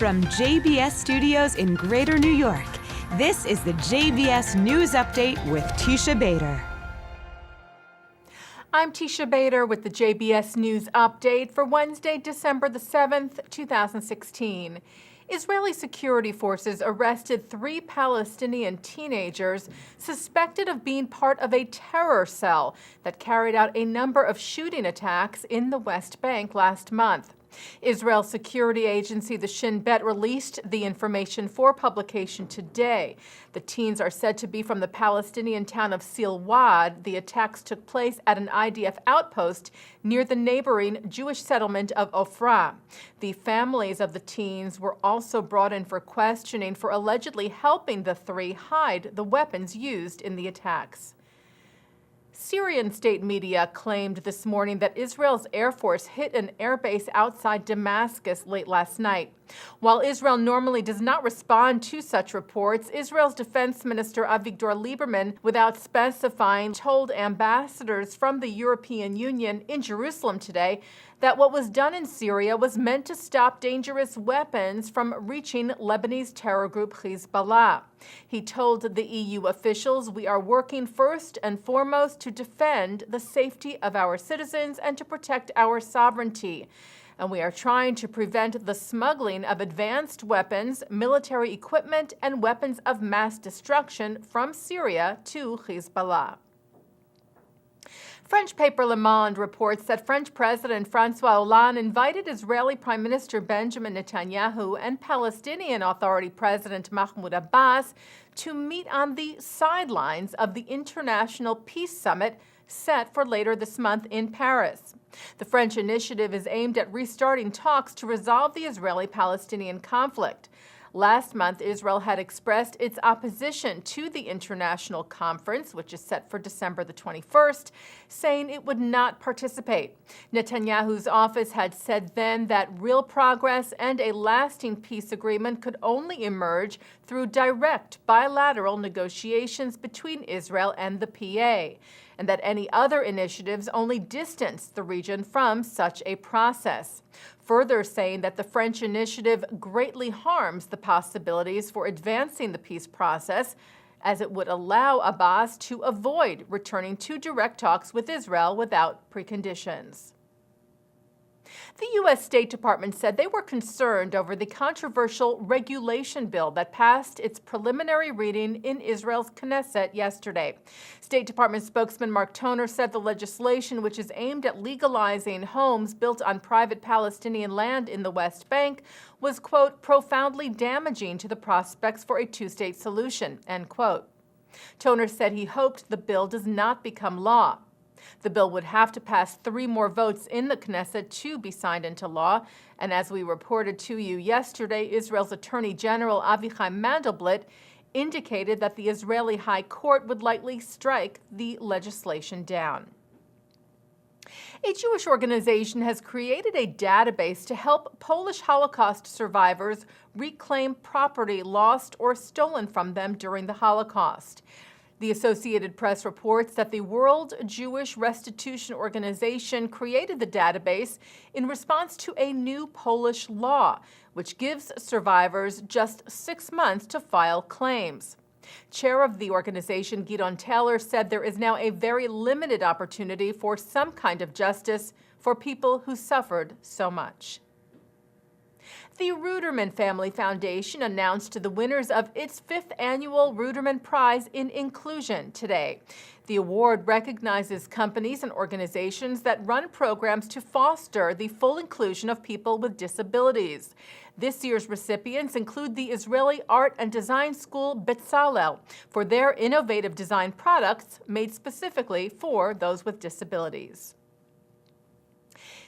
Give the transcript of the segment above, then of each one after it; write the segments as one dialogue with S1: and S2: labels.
S1: From JBS Studios in Greater New York, this is the JBS News Update with Teisha Bader.
S2: I'm Teisha Bader with the JBS News Update for Wednesday, December the 7th, 2016. Israeli security forces arrested 3 Palestinian teenagers suspected of being part of a terror cell that carried out a number of shooting attacks in the West Bank last month. Israel's security agency, the Shin Bet, released the information for publication today. The teens are said to be from the Palestinian town of Silwad. The attacks took place at an IDF outpost near the neighboring Jewish settlement of Ofra. The families of the teens were also brought in for questioning for allegedly helping the 3 hide the weapons used in the attacks. Syrian state media claimed this morning that Israel's Air Force hit an airbase outside Damascus late last night. While Israel normally does not respond to such reports, Israel's Defense Minister Avigdor Lieberman, without specifying, told ambassadors from the European Union in Jerusalem today that what was done in Syria was meant to stop dangerous weapons from reaching Lebanese terror group Hezbollah. He told the EU officials, "We are working first and foremost to defend the safety of our citizens and to protect our sovereignty. And we are trying to prevent the smuggling of advanced weapons, military equipment, and weapons of mass destruction from Syria to Hezbollah." French paper Le Monde reports that French President François Hollande invited Israeli Prime Minister Benjamin Netanyahu and Palestinian Authority President Mahmoud Abbas to meet on the sidelines of the International Peace Summit set for later this month in Paris. The French initiative is aimed at restarting talks to resolve the Israeli-Palestinian conflict. Last month, Israel had expressed its opposition to the international conference, which is set for December the 21st, saying it would not participate. Netanyahu's office had said then that real progress and a lasting peace agreement could only emerge through direct bilateral negotiations between Israel and the PA, and that any other initiatives only distance the region from such a process. Further saying that the French initiative greatly harms the possibilities for advancing the peace process, as it would allow Abbas to avoid returning to direct talks with Israel without preconditions. The U.S. State Department said they were concerned over the controversial regulation bill that passed its preliminary reading in Israel's Knesset yesterday. State Department spokesman Mark Toner said the legislation, which is aimed at legalizing homes built on private Palestinian land in the West Bank, was, quote, profoundly damaging to the prospects for a two-state solution, end quote. Toner said he hoped the bill does not become law. The bill would have to pass 3 more votes in the Knesset to be signed into law. And as we reported to you yesterday, Israel's Attorney General Avichai Mandelblit indicated that the Israeli High Court would likely strike the legislation down. A Jewish organization has created a database to help Polish Holocaust survivors reclaim property lost or stolen from them during the Holocaust. The Associated Press reports that the World Jewish Restitution Organization created the database in response to a new Polish law, which gives survivors just 6 months to file claims. Chair of the organization, Gideon Taylor, said there is now a very limited opportunity for some kind of justice for people who suffered so much. The Ruderman Family Foundation announced the winners of its 5th annual Ruderman Prize in Inclusion today. The award recognizes companies and organizations that run programs to foster the full inclusion of people with disabilities. This year's recipients include the Israeli art and design school Betzalel for their innovative design products made specifically for those with disabilities.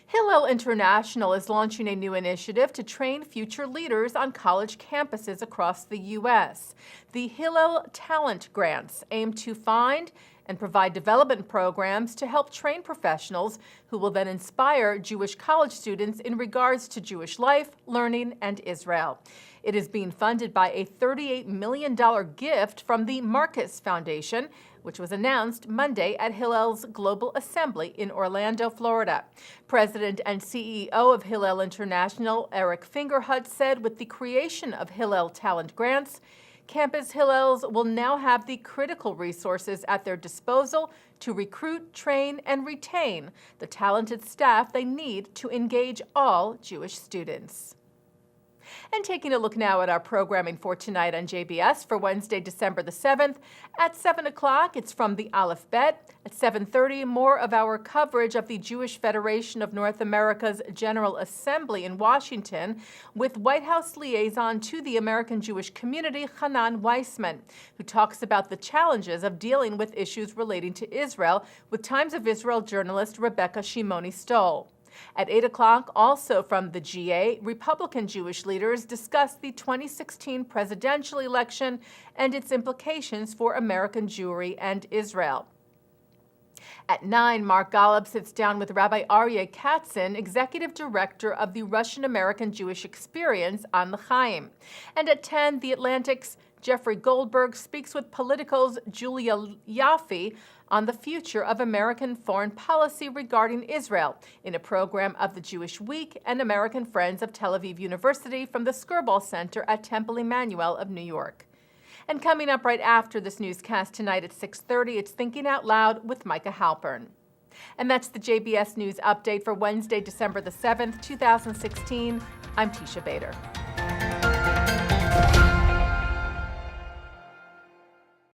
S2: Hillel International is launching a new initiative to train future leaders on college campuses across the U.S. The Hillel Talent Grants aim to find and provide development programs to help train professionals who will then inspire Jewish college students in regards to Jewish life, learning, and Israel. It is being funded by a $38 million gift from the Marcus Foundation, which was announced Monday at Hillel's Global Assembly in Orlando, Florida. President and CEO of Hillel International, Eric Fingerhut, said with the creation of Hillel Talent Grants, Campus Hillels will now have the critical resources at their disposal to recruit, train, and retain the talented staff they need to engage all Jewish students. And taking a look now at our programming for tonight on JBS for Wednesday, December the 7th. At 7 o'clock, it's from the Aleph Bet. At 7:30, more of our coverage of the Jewish Federation of North America's General Assembly in Washington with White House liaison to the American Jewish community, Hanan Weissman, who talks about the challenges of dealing with issues relating to Israel with Times of Israel journalist Rebecca Shimoni-Stoll. At 8 o'clock, also from the GA, Republican Jewish leaders discuss the 2016 presidential election and its implications for American Jewry and Israel. At 9, Mark Golub sits down with Rabbi Aryeh Katzin, Executive Director of the Russian-American Jewish Experience on L'chaim. And at 10, The Atlantic's Jeffrey Goldberg speaks with Politico's Julia Yaffe on the future of American foreign policy regarding Israel in a program of the Jewish Week and American Friends of Tel Aviv University from the Skirball Center at Temple Emmanuel of New York. And coming up right after this newscast tonight at 6:30, it's Thinking Out Loud with Micah Halpern. And that's the JBS News Update for Wednesday, December the 7th, 2016. I'm Teisha Bader.